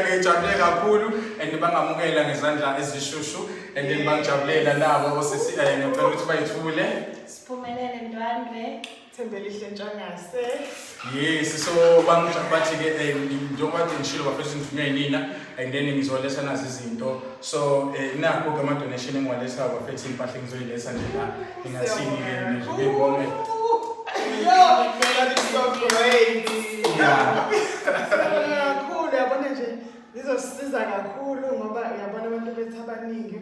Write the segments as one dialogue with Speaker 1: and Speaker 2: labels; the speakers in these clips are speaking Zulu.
Speaker 1: Ngijabule kakhulu and bangamukela ngezandla ezishushu and then bangijabulela nabo ngicela ukuthi bayithule.
Speaker 2: Siphumelele Ndwandwe.
Speaker 3: Thembelihle Ntshangase.
Speaker 1: Yes, so bathi ke njengoba ngishilo bafethu ngivunywe yinina and then ngizoletha nazi izinto. So nakho ke ama donation engiwaletha bafethu impahla ngizoyiletha nje la. Ngingathini ke nje ngibonge.
Speaker 3: Yo, that is so great.
Speaker 1: Yeah.
Speaker 3: Cool, yabona nje izosiza kakhulu ngoba uyabona abantu bethu abaningi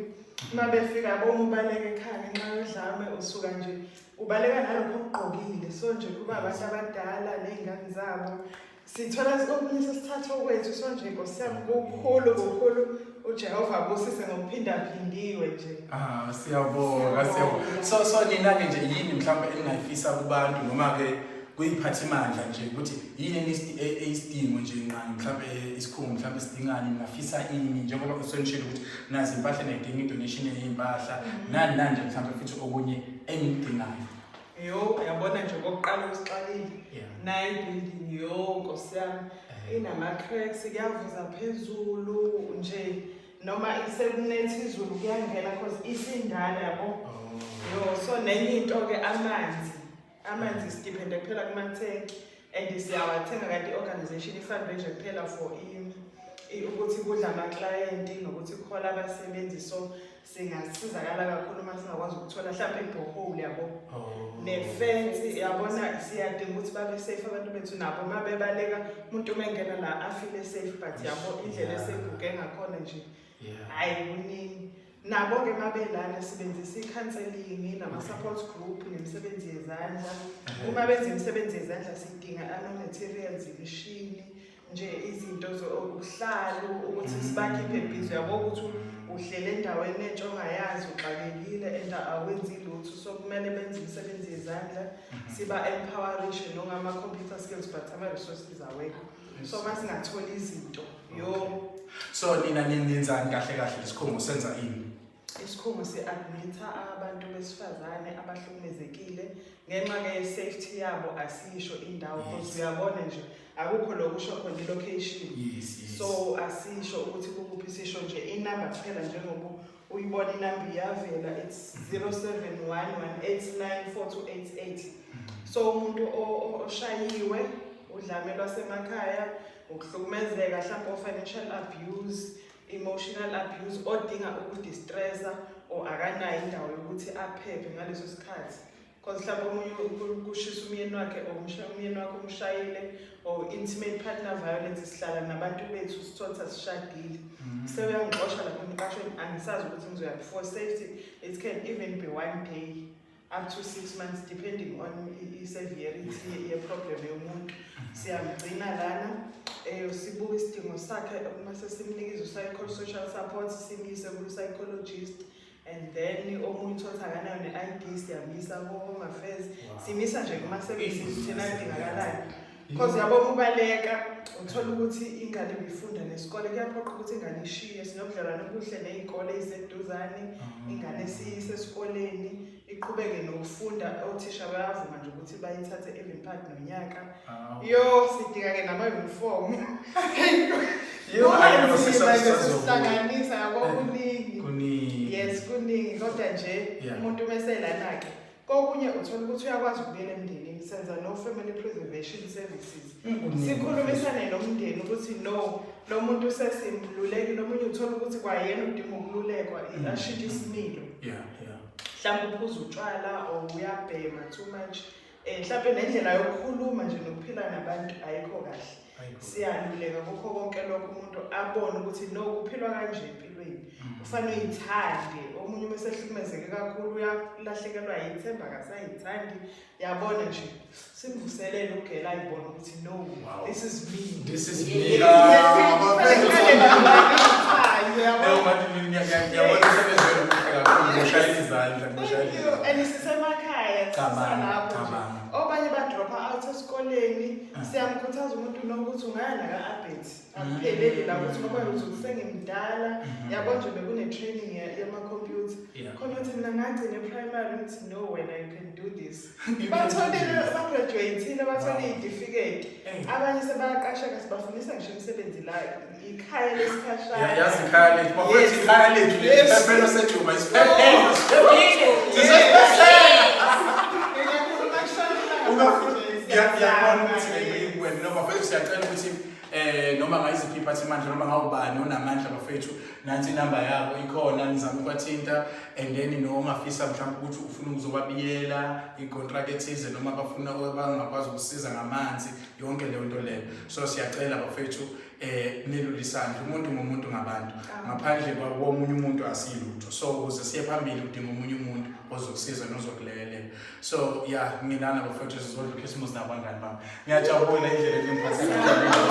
Speaker 3: uma befika yabo ubaleke ekhaya ngenxa yodlame usuka nje ubaleka nalokho ogqokile so nje kuba abantu abadala nezingane zabo sithola okunye sesithatha okwethu so nje Nkosi yami kukhulu uJehova abusise ngokuphindaphindiwe nje.
Speaker 1: Siyabonga. So nina ke nje yini mhlawumbe engingayifisa kubantu noma ke kuyiphathimandla nje ukuthi yini isidingo nje mhlawumbe isikhungo mhlawumbe sidingani ngafisa ini njengoba usonishilo ukuthi nazi impahla nedinga donation yezimpahla nani nje mhlawumbe futhi okunye engidingayo.
Speaker 3: Yabona nje kokuqala usixakile nayi building Nkosi yami inama cracks kuyavuza phezulu nje noma isekunethe izulu kuyangena because isindala yabo. So nenye into ke amanzi stipend kuphela kuma-tank and siyawathenga kanti i-organization i-fundraiser kuphela for ukuthi kudla ama-client nokuthi kuhola abasebenzi so singasizakala kakhulu uma singakwazi ukuthola mhlawumbe ibhohole yabo ne-fence yabona siyadinga ukuthi babe safe abantu bethu nabo uma bebaleka umuntu uma engena la afile safe but yabo indlela eseguge ngakhona nje hayi kuningi. Nabo ke mabelana sibenzisa i-counseling nama-support group nemisebenzi yezandla. Uma benza imisebenzi yezandla sidinga ama-materials, imishini, nje izinto zokuhlala ukuthi sibakhiphe busy yabo ukuthi uhlele endaweni entsha ongayazi uxakekile and awenzi lutho so kumele benze imisebenzi yezandla siba empowerishe nongama-computer skills but ama-resources awekho so masingatholi izinto
Speaker 1: So nina nenzani kahle isikhungo senza ini?
Speaker 3: Isikhungo si-admita abantu besifazane abahlukumezekile ngenxa ye-safety yabo asisho indawo because uyabona nje akukho lokusho khona i-location. So asisho ukuthi kukuphi sisho nje inamba kuphela njengoba uyibona inamba iyavela it's 0711894288. So umuntu oshayiwe udlame lwasemakhaya ukuhlukumezeka mhlawumbe o-financial abuse, emotional abuse odinga ukudistressa or akanayo indawo yokuthi aphephe ngaleso sikhathi because mhlawumbe omunye kushisa umyeni wakhe or umyeni wakhe umshayile or intimate partner violence sihlala nabantu bethu sithotha sishadile sebeyangixosha lapha emqashweni angisazi ukuthi ngizoya before safety it can even be 1 day up to 6 months depending on i-severity ye-problem yomuntu. Siyamgcina lana sibuka isidingo sakhe uma sesimnikeza social support simyise ku-psychologist and then omunye uthatha akanayo ne-ID siyamisa ku-home affairs simisa nje kuma-services thina adingakalayo because yabo ubaleka uthola ukuthi ingane ibifunda nesikole kuyaphoqa ukuthi ingane ishiye sinobudlelwano obuhle nezikole eziseduzane ingane siyisesikoleni iqhubeke nokufunda othisha bayavuma nje ukuthi bayithathe even part nonyaka sidinga ke nama-uniform sihlanganisa yabo kuningi yes kuningi kodwa nje umuntu meselana-ke kokunye uthola ukuthi uyakwazi ukubuyela emndenini senza no-family preservation services sikhulumisane nomndeni ukuthi lo muntu sesimlulekile omunye uthola ukuthi kwayena udinga ukululekwa ashintshe isimilo mhlawumbe uphuza utshwala or uyabhema too much mhlawumbe nendlela yokukhuluma nje nokuphila nabantu ayikho kahle siyaluleka kukho konke lokho umuntu abone ukuthi kuphilwa kanje empilweni kufanele uyithande omunye uma sehlukumezeke kakhulu uyalahlekelwa yithemba akasayithandi yabona nje simvuselele ugela ayibone ukuthi this is me and sisemakhaya obanye badropa out esikoleni Siyamkhuthaza umuntu nokuthi ungaya naka-Abet. Akupheleli la ukuthi ngoba uzosengimdala. Yabo nje bekune-training yamakhompyutha. Khona ukuthi mina ngagcina e-primary ngithi no wena you can do this. Batholile bagraduate-ile bathole iy'tifiketi. Abanye sebayaqasheka sibafundisa ngisho imisebenzi la ikhaya lesikhashana.
Speaker 1: Yazi ikhaya lethu, bafethu ikhaya lethu lesiphelo sejuba isiphelo. Ngiyabona ukuthi wena noma bafethu siyacela ukuthi noma ngayiziphi iphathimandla noma ngawubani onamandla bafethu nansi inamba yabo ikhona nizama ukuthinta and then nongafisa mhlawumbe ukuthi ufuna ukuzobabiyela icontract ethize noma bafuna bangakwazi ukusiza ngamanzi yonke leyo nto leyo. So siyacela bafethu nilulisane umuntu ngumuntu ngabantu ngaphandle komunye umuntu asilutho. So ukuze siye phambili udinga omunye umuntu ozokusiza nozokulekelela. So yeah, nginana bafethu sizodla Christmas nabangani bami. Ngiyajabula indlela engiphatha ngayo.